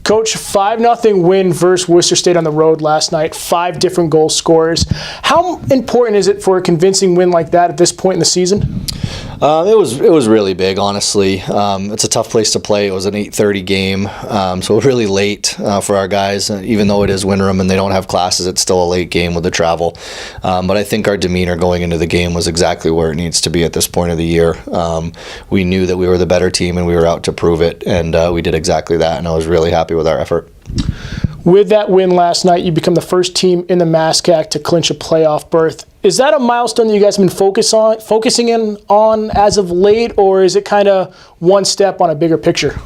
Coach, 5-0 win versus Worcester State on the road last night, 5 different goal scorers. How important is it for a convincing win like that at this point in the season? It was really big, honestly. It's a tough place to play. It was an 8:30 game, so really late for our guys. Even though it is Winterim and they don't have classes, it's still a late game with the travel. But I think our demeanor going into the game was exactly where it needs to be at this point of the year. We knew that we were the better team and we were out to prove it, and we did exactly that, and I was really happy with our effort. With that win last night, you become the first team in the MASCAC to clinch a playoff berth. Is that a milestone that you guys have been focusing in on as of late, or is it kind of one step on a bigger picture?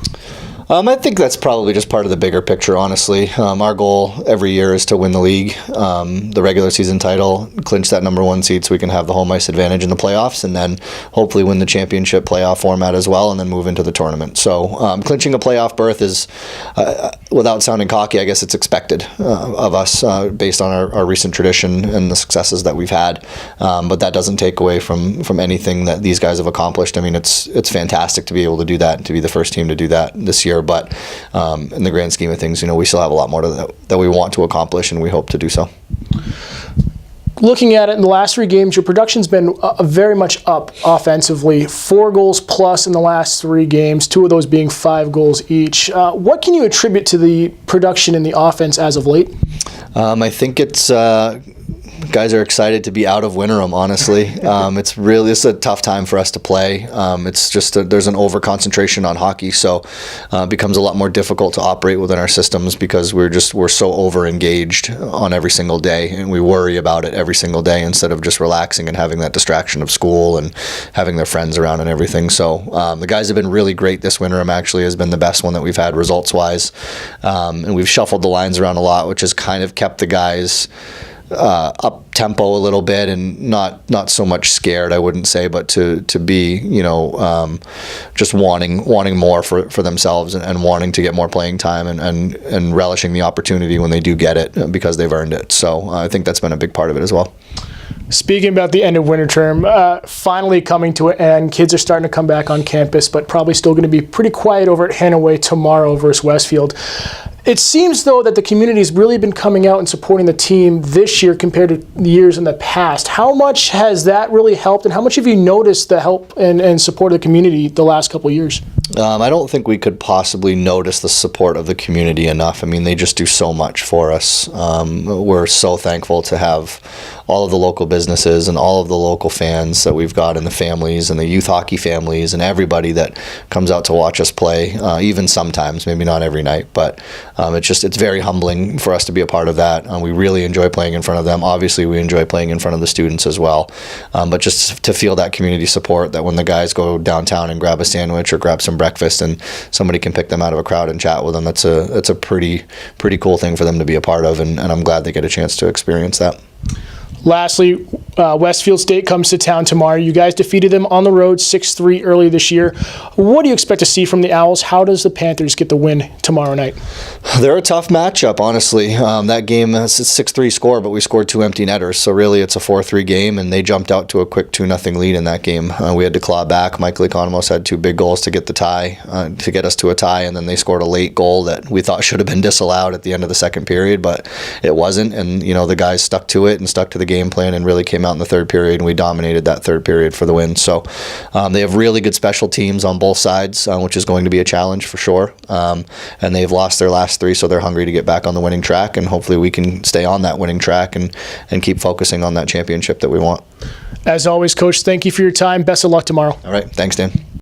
I think that's probably just part of the bigger picture, honestly. Our goal every year is to win the league, the regular season title, clinch that #1 seed so we can have the home ice advantage in the playoffs, and then hopefully win the championship playoff format as well, and then move into the tournament. So clinching a playoff berth is, without sounding cocky, I guess it's expected of us based on our recent tradition and the successes that we've had. But that doesn't take away from anything that these guys have accomplished. I mean, it's fantastic to be able to do that and to be the first team to do that this year. But in the grand scheme of things, we still have a lot more that we want to accomplish, and we hope to do so. Looking at it in the last 3 games, your production's been very much up offensively. 4 goals plus in the last 3 games, 2 of those being 5 goals each. What can you attribute to the production in the offense as of late? I think it's guys are excited to be out of Winterim, honestly. It's a tough time for us to play. It's just there's an over concentration on hockey, so it becomes a lot more difficult to operate within our systems because we're so over engaged on every single day, and we worry about it every single day instead of just relaxing and having that distraction of school and having their friends around and everything. So the guys have been really great. This Winterim actually has been the best one that we've had results wise, and we've shuffled the lines around a lot, which has kind of kept the guys up tempo a little bit and not so much scared, I wouldn't say, but to be just wanting more for themselves and wanting to get more playing time and relishing the opportunity when they do get it because they've earned it. So I think that's been a big part of it as well. Speaking about the end of winter term, finally coming to an end, kids are starting to come back on campus, but probably still going to be pretty quiet over at Hannaway tomorrow versus Westfield. It seems, though, that the community has really been coming out and supporting the team this year compared to the years in the past. How much has that really helped, and how much have you noticed the help and support of the community the last couple of years? I don't think we could possibly notice the support of the community enough. I mean, they just do so much for us. We're so thankful to have all of the local businesses and all of the local fans that we've got, and the families and the youth hockey families and everybody that comes out to watch us play, even sometimes, maybe not every night, but it's very humbling for us to be a part of that. We really enjoy playing in front of them. Obviously, we enjoy playing in front of the students as well. But just to feel that community support, that when the guys go downtown and grab a sandwich or grab some breakfast and somebody can pick them out of a crowd and chat with them, that's a pretty cool thing for them to be a part of, and I'm glad they get a chance to experience that. Lastly, Westfield State comes to town tomorrow. You guys defeated them on the road 6-3 early this year. What do you expect to see from the Owls? How does the Panthers get the win tomorrow night? They're a tough matchup, honestly. That game, it's a 6-3 score, but we scored 2 empty netters, so really it's a 4-3 game, and they jumped out to a quick 2-0 lead in that game. We had to claw back. Michael Economos had 2 big goals to get the tie, to get us to a tie, and then they scored a late goal that we thought should have been disallowed at the end of the second period, but it wasn't, and the guys stuck to it and stuck to the game plan and really came out in the third period, and we dominated that third period for the win. So they have really good special teams on both sides, which is going to be a challenge for sure, and they've lost their last 3, so they're hungry to get back on the winning track, and hopefully we can stay on that winning track and keep focusing on that championship that we want. As always, Coach, thank you for your time. Best of luck tomorrow. All right. Thanks, Dan.